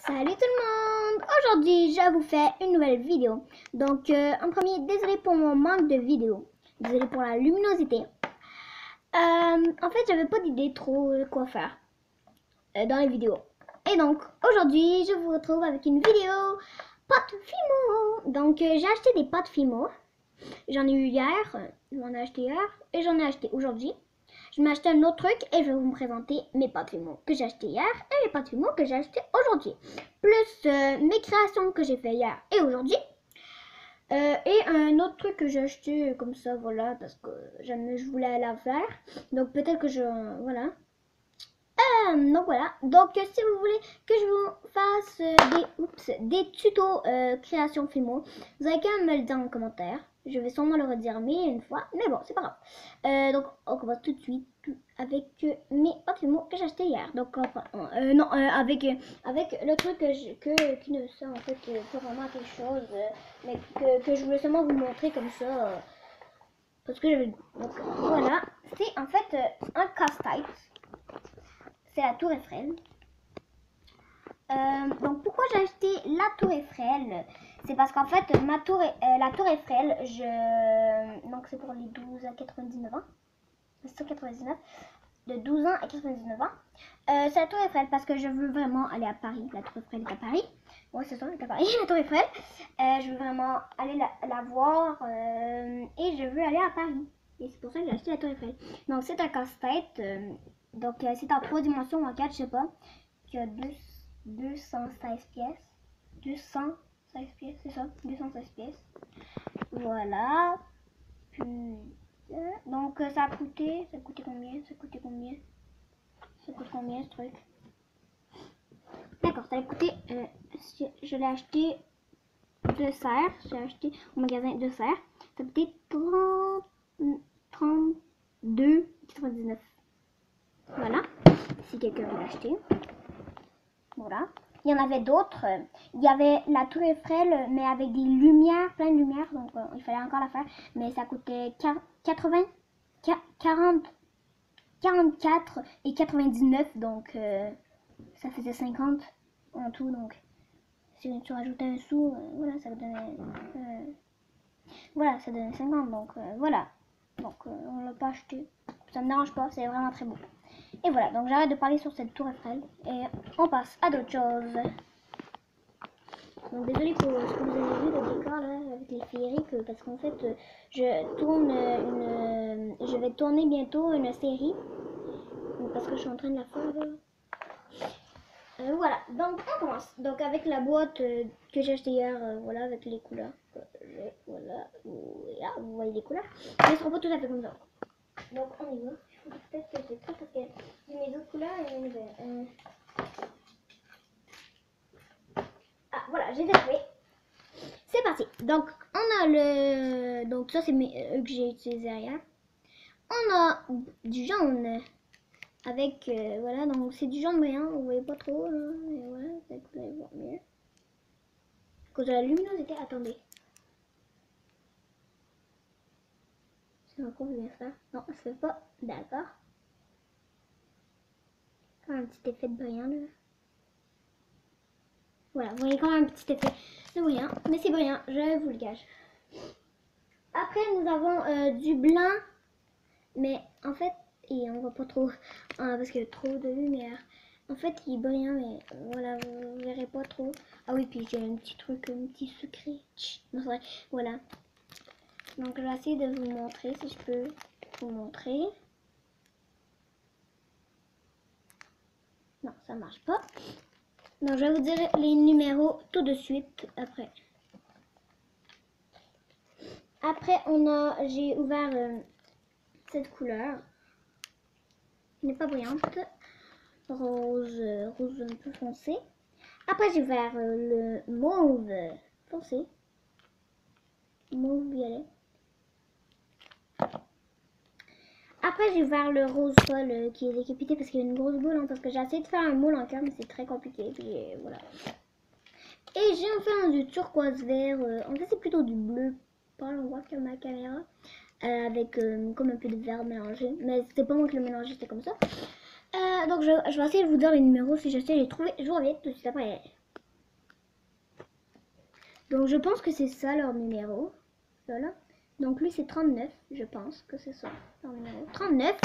Salut tout le monde! Aujourd'hui, je vous fais une nouvelle vidéo. Donc, en premier, désolé pour mon manque de vidéos. Désolé pour la luminosité. En fait, j'avais pas d'idée trop quoi faire dans les vidéos. Et donc, aujourd'hui, je vous retrouve avec une vidéo pâte Fimo. Donc, j'ai acheté des pâtes Fimo. J'en ai eu hier, j'en ai acheté hier et j'en ai acheté aujourd'hui. Je m'ai acheté un autre truc et je vais vous présenter mes pâtes Fimo que j'ai acheté hier et les pâtes Fimo que j'ai acheté aujourd'hui. Plus mes créations que j'ai fait hier et aujourd'hui. Et un autre truc que j'ai acheté comme ça, voilà, parce que je voulais la faire. Donc peut-être que voilà. Donc voilà, donc si vous voulez que je vous fasse des tutos création Fimo, vous avez qu'à me le dire en commentaire. Je vais sûrement le redire mille une fois, mais bon, c'est pas grave. Donc on commence tout de suite avec mes pâtes Fimo que j'ai acheté hier. Donc non, avec le truc qui ne sert en fait pas vraiment à quelque chose, mais que je voulais seulement vous montrer comme ça. Parce que j'avais... Donc voilà, c'est en fait un casse-tête. C'est la Tour Eiffel. Donc pourquoi j'ai acheté la Tour Eiffel? C'est parce qu'en fait la Tour Eiffel, donc c'est pour les 12 à 99 ans. 199 de 12 ans à 99 ans. C'est la Tour Eiffel parce que je veux vraiment aller à Paris. La Tour Eiffel est à Paris. Ouais, c'est ça, elle est à Paris, la Tour Eiffel. Je veux vraiment aller la voir et je veux aller à Paris. Et c'est pour ça que j'ai acheté la Tour Eiffel. Donc c'est un casse-tête. Donc c'est en 3 dimensions ou en 4, je sais pas. Qui a 216 pièces. 216 pièces, c'est ça, 216 pièces. Voilà. Puis, donc ça a coûté combien? Ça coûte combien ce truc? D'accord, ça a coûté, je l'ai acheté de serre, j'ai acheté au magasin de serre. Ça a coûté 32,99. Voilà, si quelqu'un veut l'acheter. Voilà. Il y en avait d'autres. Il y avait la Tour Eiffel, mais avec des lumières, plein de lumières. Donc, il fallait encore la faire. Mais ça coûtait 44 et 99. Donc, ça faisait 50 en tout. Donc, si tu rajoutais un sou, voilà, ça donnait... voilà, ça donnait 50. Donc, voilà. Donc, on l'a pas acheté. Ça me dérange pas. C'est vraiment très beau. Et voilà, donc j'arrête de parler sur cette Tour Eiffel et on passe à d'autres choses. Donc désolé pour ce que vous avez vu, le décor là avec les féeriques, parce qu'en fait je vais tourner bientôt une série, parce que je suis en train de la faire là. Voilà, donc on commence. Donc avec la boîte que j'ai acheté hier, voilà, avec les couleurs. Voilà, vous voyez les couleurs. Mais elles seront pas tout à fait comme ça. Donc on y va. Peut-être que c'est tout parce que j'ai mes autres couleurs et mes nouvelles. Ah voilà, j'ai trouvé. C'est parti. Donc on a le. Donc ça c'est mes que j'ai utilisé hier. On a du jaune avec voilà, donc c'est du jaune moyen, vous voyez pas trop là, mais voilà, peut-être que vous allez voir mieux. À cause de la luminosité, attendez. C'est encore bien ça. Non, ça se fait pas. D'accord. Un petit effet de brillant là. Voilà, vous voyez quand même un petit effet de brillant, mais c'est brillant, je vous le gage. Après, nous avons du blanc, mais en fait, et on voit pas trop, parce qu'il y a trop de lumière. En fait, il est brillant, mais voilà, vous verrez pas trop. Ah oui, puis j'ai un petit truc, un petit secret. Non, c'est vrai, voilà. Donc, je vais essayer de vous montrer, si je peux vous montrer. Non, ça marche pas. Donc, je vais vous dire les numéros tout de suite après. Après, j'ai ouvert cette couleur. N'est pas brillante. Rose un peu foncé. Après, j'ai ouvert le mauve foncé. Mauve violet. Après, j'ai ouvert le rose folle qui est décapité parce qu'il y a une grosse boule. Hein, parce que j'ai essayé de faire un moule en cœur, mais c'est très compliqué. Puis voilà. Et j'ai enfin du turquoise vert. En fait, c'est plutôt du bleu pâle, on voit que ma caméra. Avec comme un peu de vert mélangé. Mais c'était pas moi qui le mélangeais, c'était comme ça. Donc je vais essayer de vous dire les numéros si j'essaie de les trouver. Je vous reviens tout de suite après. Donc je pense que c'est ça leur numéro. Voilà. Donc lui c'est 39, je pense que c'est ça leur numéro. 39.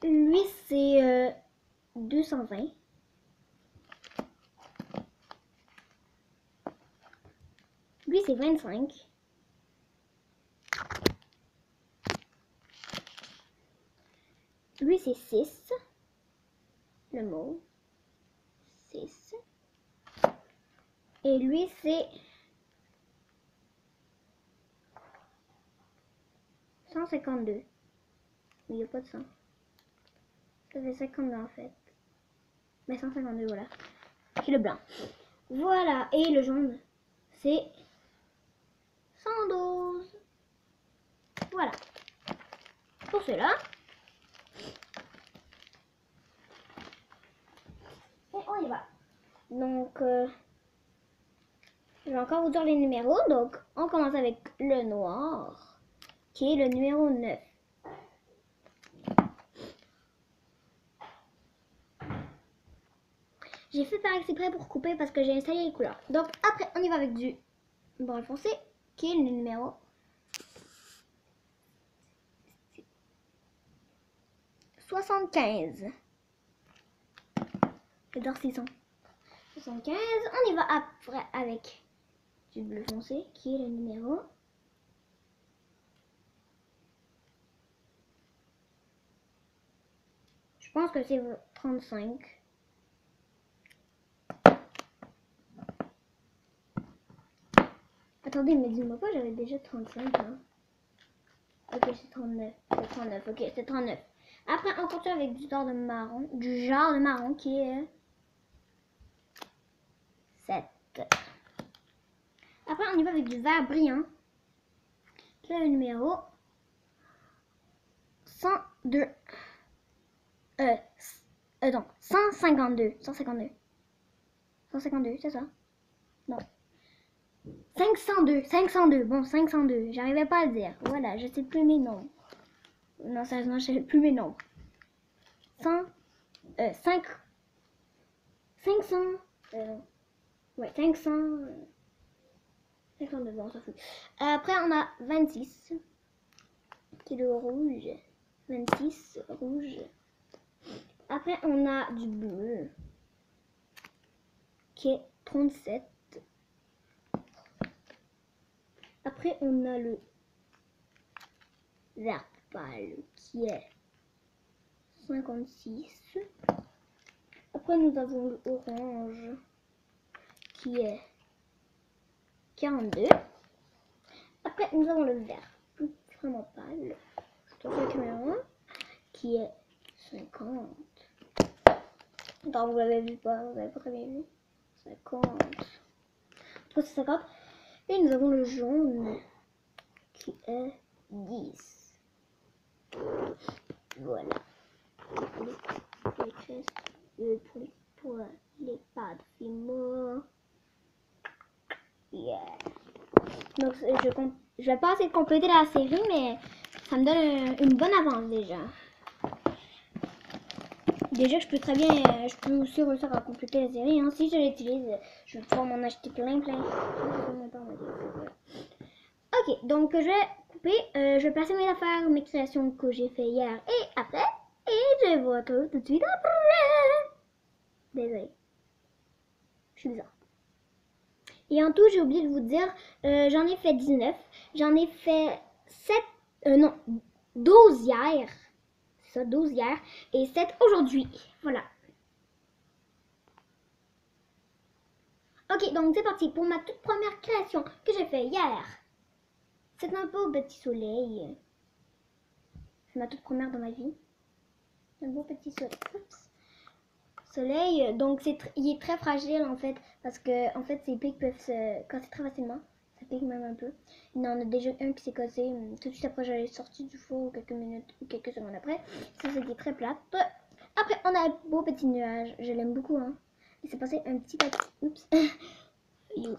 Lui c'est 220. Lui c'est 25. Lui c'est 6. Le mot. 6. Et lui c'est 152. Mais il n'y a pas de 100. Ça fait 52 en fait. Mais 152 voilà. C'est le blanc. Voilà. Et le jaune c'est 112. Voilà. Pour cela. Et on y va. Donc, je vais encore vous dire les numéros. Donc, on commence avec le noir, qui est le numéro 9. J'ai fait par exprès pour couper parce que j'ai installé les couleurs. Donc, après, on y va avec du brun foncé, qui est le numéro 75. J'adore 600. 75. On y va après avec du bleu foncé, qui est le numéro 'je pense que c'est 35. Attendez, mais dis-moi pas, j'avais déjà 35. Hein. Ok, c'est 39. C'est 39, ok, c'est 39. Après, on continue avec du genre de marron qui est 7. Après, on y va avec du vert brillant, qui est le numéro 102. Non, 152. 152. 152, c'est ça? Non. 502. 502. Bon, 502. J'arrivais pas à le dire. Voilà, je sais plus mes noms. Non, sérieusement, je sais plus mes noms. 500. Ouais, 500. 52, bon, on s'en fout. Après, on a 26. Qui est le rouge. 26, rouge. Après, on a du bleu. Qui est 37. Après, on a le vert pâle qui est 56. Après, nous avons le orange qui est 42. Après, nous avons le vert vraiment pâle, qui est 50. Attends, vous l'avez vu pas? Vous l'avez pas très bien vu? 50. Après, c'est 50. Et nous avons le jaune qui est 10. Voilà. Pour les pads Fimo. Yeah. Donc je vais pas essayer de compléter la série, mais ça me donne une bonne avance déjà. Déjà, je peux aussi réussir à compléter la série. Hein. Si je l'utilise, je vais pouvoir m'en acheter plein. Ok, donc je vais couper, je vais placer mes affaires, mes créations que j'ai fait hier et après. Et je vous retrouve tout de suite après. Désolée. Je suis bizarre. Et en tout, j'ai oublié de vous dire, j'en ai fait 19. J'en ai fait 12 hier. C'est ça, 12 hier. Et 7 aujourd'hui. Voilà. Ok, donc c'est parti pour ma toute première création que j'ai fait hier. C'est un beau petit soleil. C'est ma toute première dans ma vie. Un beau petit soleil. Oups. Soleil, donc il est très fragile en fait, parce que en fait ses pics peuvent se casser très facilement. Ça pique même un peu. Il y en a déjà un qui s'est cassé tout de suite après j'allais sortir du four, quelques minutes ou quelques secondes après. Ça c'était très plate. Après on a un beau petit nuage, je l'aime beaucoup hein. Il s'est passé un petit accident. Oups. Il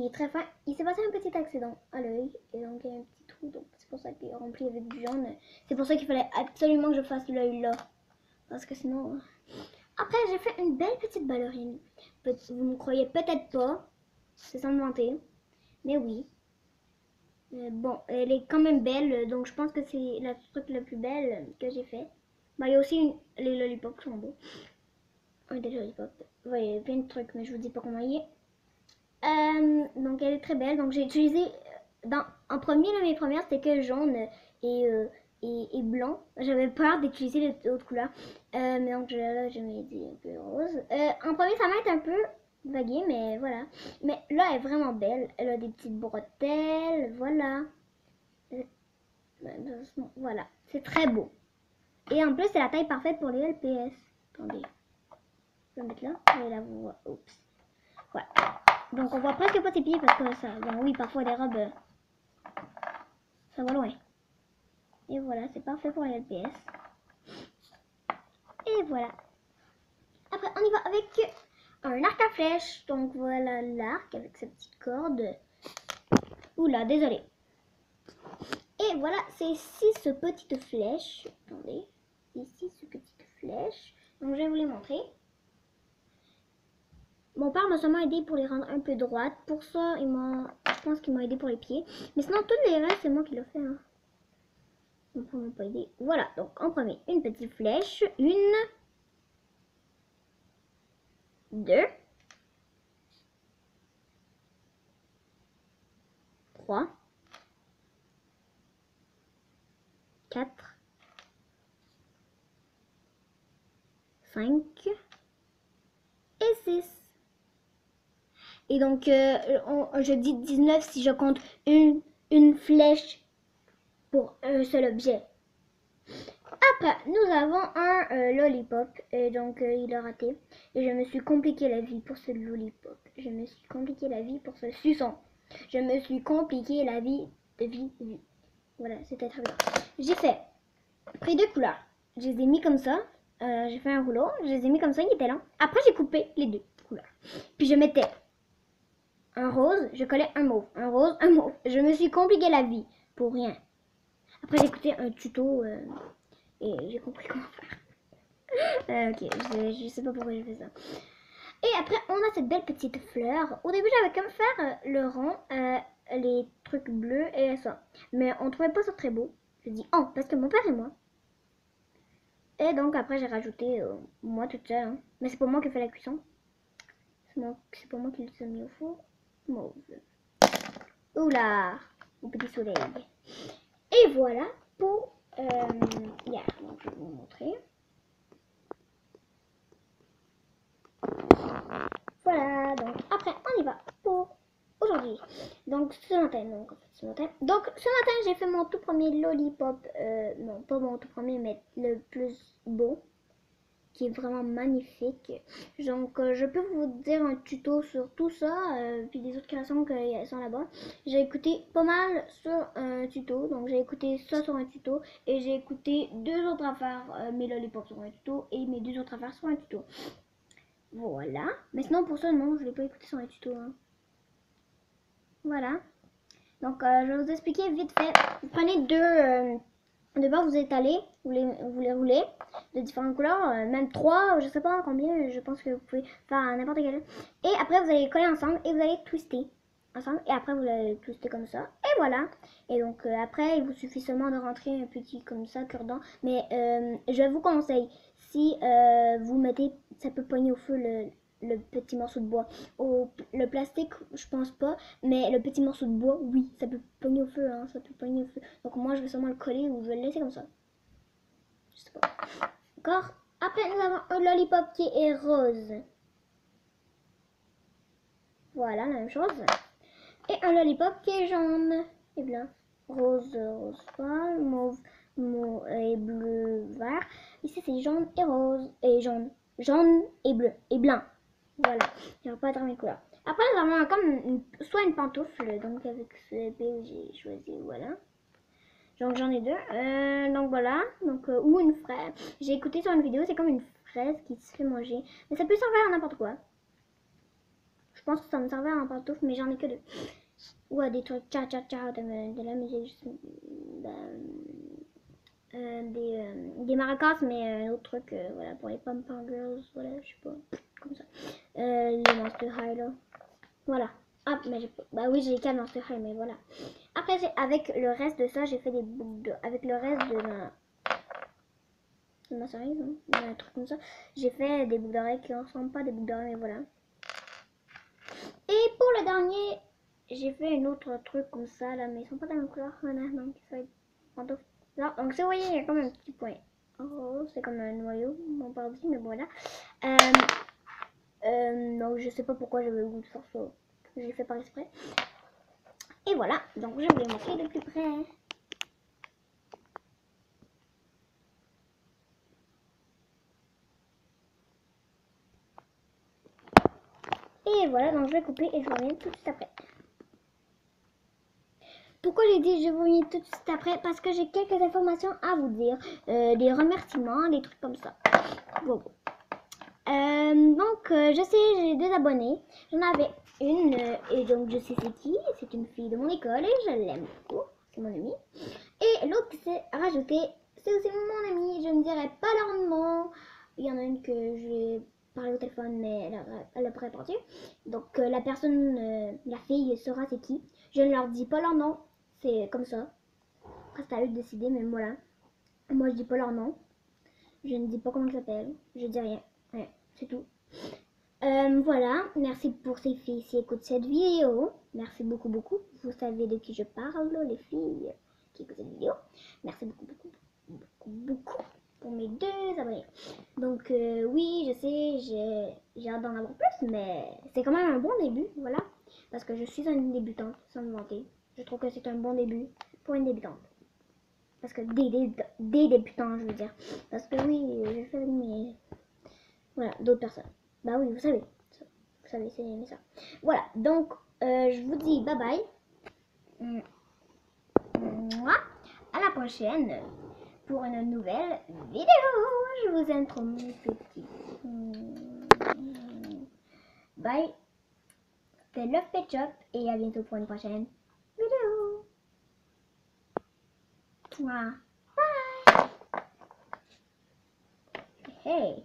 est très fin. Il s'est passé un petit accident à l'œil et donc il y a un petit trou, donc c'est pour ça qu'il est rempli avec du jaune. C'est pour ça qu'il fallait absolument que je fasse l'œil là, parce que sinon Après, j'ai fait une belle petite ballerine. Vous me croyez peut-être pas, c'est sans me vanter, mais oui. Bon, elle est quand même belle, donc je pense que c'est la truc la plus belle que j'ai fait. Bah, il y a aussi les lollipops qui sont beaux. Oui, des lollipops. Ouais, il y a plein de trucs, mais je vous dis pas comment il est. Donc elle est très belle. Donc j'ai utilisé en premier, là, mes premières c'était que jaune et, et blanc. J'avais peur d'utiliser les autres couleurs. Mais donc là je mets dit un peu rose. En premier ça m'a été un peu vagué, mais voilà. Mais là elle est vraiment belle. Elle a des petites bretelles, voilà. Euh, Voilà, c'est très beau. Et en plus c'est la taille parfaite pour les LPS. Attendez, je vais mettre là. Et là vous voyez. Oups. Voilà. Donc on voit presque pas ses pieds parce que ça, bon oui parfois les robes, ça va loin. Et voilà, c'est parfait pour les LPS. Et voilà. Après on y va avec un arc à flèche. Donc voilà l'arc avec sa petite corde. Oula, désolé. Et voilà, c'est 6 petites flèches. Attendez, c'est 6 petites flèches. Donc je vais vous les montrer. Mon père m'a seulement aidé pour les rendre un peu droites. Pour ça, je pense qu'il m'a aidé pour les pieds. Mais sinon, tous les restes, c'est moi qui l'ai fait. Hein. Donc, on m'a pas aidé. Voilà, donc en premier, une petite flèche. 1, 2, 3, 4, 5 et 6. Et donc, je dis 19 si je compte une flèche pour un seul objet. Après, nous avons un lollipop. Et donc, il a raté. Et je me suis compliqué la vie pour ce lollipop. Je me suis compliqué la vie pour ce suçon. Je me suis compliqué la vie de vie. Voilà, c'était très bien. J'ai pris 2 couleurs. Je les ai mis comme ça. J'ai fait un rouleau. Je les ai mis comme ça, il était là. Après, j'ai coupé les 2 couleurs. Puis, je mettais un rose, je collais un mauve. Un rose, un mauve. Je me suis compliqué la vie pour rien. Après, j'ai écouté un tuto et j'ai compris comment faire. Ok, je sais pas pourquoi j'ai fait ça. Et après, on a cette belle petite fleur. Au début, j'avais comme faire le rond, les trucs bleus et ça. Mais on trouvait pas ça très beau. Je dis, oh, parce que mon père et moi. Et donc, après, j'ai rajouté moi toute seule. Hein. Mais c'est pas moi qui ai fait la cuisson. C'est pas moi qui l'ai mis au four. Mauve. Oula, au petit soleil. Et voilà pour hier. Donc, je vais vous montrer. Voilà, donc après on y va pour aujourd'hui. Donc ce matin, donc ce matin j'ai fait mon tout premier lollipop, non pas mon tout premier mais le plus beau, qui est vraiment magnifique. Donc je peux vous dire un tuto sur tout ça, puis des autres créations qui sont là-bas. J'ai écouté pas mal sur un tuto, donc j'ai écouté ça sur un tuto, et j'ai écouté 2 autres affaires, mes lollipops sur un tuto, et mes 2 autres affaires sur un tuto. Voilà. Mais sinon, pour ça, non, je ne l'ai pas écouté sur un tuto. Hein. Voilà. Donc, je vais vous expliquer vite fait. Vous prenez 2 d'abord, vous étalez, vous les roulez de différentes couleurs, même 3, je sais pas combien, je pense que vous pouvez faire n'importe quel. Et après, vous allez les coller ensemble et vous allez twister ensemble. Et après, vous allez twister comme ça. Et voilà. Et donc, après, il vous suffit seulement de rentrer un petit comme ça, cure-dent. Mais je vous conseille, si vous mettez, ça peut pogner au feu le petit morceau de bois. Le plastique, je pense pas, mais le petit morceau de bois, oui, ça peut pogner au feu, hein, ça peut pogner au feu. Donc moi, je vais seulement le coller ou je vais le laisser comme ça. Je sais pas. D'accord. Après, nous avons un lollipop qui est rose. Voilà, la même chose. Et un lollipop qui est jaune et blanc. Rose, rose pâle, mauve, et bleu, vert. Ici, c'est jaune et rose et jaune. Jaune et bleu et blanc. Voilà, il n'y a pas de mes couleurs. Après, nous avons comme soit une pantoufle, donc avec ce B, j'ai choisi, voilà. Donc j'en ai 2. Donc voilà, donc ou une fraise. J'ai écouté sur une vidéo, c'est comme une fraise qui se fait manger. Mais ça peut servir à n'importe quoi. Je pense que ça me servait à un pantoufle, mais j'en ai que 2. Ou à des trucs tcha tcha tcha de la musique. des maracas, mais un autre truc, voilà, pour les pom-pom girls, voilà, je sais pas, comme ça. Les Monster High, là. Voilà. Ah, mais bah oui, j'ai 4 Monster High, mais voilà. Après, avec le reste de ça, j'ai fait des boucles avec le reste de ma série, un truc comme ça. J'ai fait des boucles d'oreilles qui ne ressemblent pas à des boucles d'oreilles, mais voilà. Et pour le dernier, j'ai fait un autre truc comme ça, là, mais ils sont pas dans la même couleur. Voilà, donc ça va être pantoufle. Là, donc si vous voyez, il y a comme un petit point. Oh, c'est comme un noyau, mon pardi, mais voilà. Donc je sais pas pourquoi j'avais le goût de faire ça. J'ai fait par exprès. Et voilà, donc je vais vous montrer de plus près. Et voilà, donc je vais couper et je reviens tout de suite après. Pourquoi j'ai dit je vous reviens tout de suite après? Parce que j'ai quelques informations à vous dire. Des remerciements, des trucs comme ça. Bon. Je sais, j'ai 2 abonnés. J'en avais une, et donc je sais c'est qui. C'est une fille de mon école et je l'aime beaucoup. C'est mon amie. Et l'autre qui s'est rajouté, c'est aussi mon amie. Je ne dirai pas leur nom. Il y en a une que j'ai parlé au téléphone, mais elle a pas répondu. Donc la personne, la fille saura c'est qui. Je ne leur dis pas leur nom. C'est comme ça. Après, c'est à eux de décider, mais voilà. Moi, je dis pas leur nom. Je ne dis pas comment ils s'appellent. Je dis rien. Ouais, c'est tout. Voilà, merci pour ces filles qui écoutent cette vidéo. Merci beaucoup, beaucoup. Vous savez de qui je parle, les filles qui écoutent cette vidéo. Merci beaucoup, beaucoup, beaucoup, beaucoup pour mes 2 abonnés. Donc, oui, je sais, j'ai hâte d'en avoir plus, mais c'est quand même un bon début, voilà. Parce que je suis une débutante, sans me vanter. Je trouve que c'est un bon début pour une débutante. Parce que des débutants, je veux dire. Parce que oui, je fais mes... Voilà, d'autres personnes. Bah oui, vous savez. Vous savez, c'est ça. Voilà, donc, je vous dis bye bye. Mouah. À la prochaine pour une nouvelle vidéo. Je vous aime trop, mes petits. Bye. C'était Love Pet Shop et à bientôt pour une prochaine vidéo. Mouah. Bye. Hey.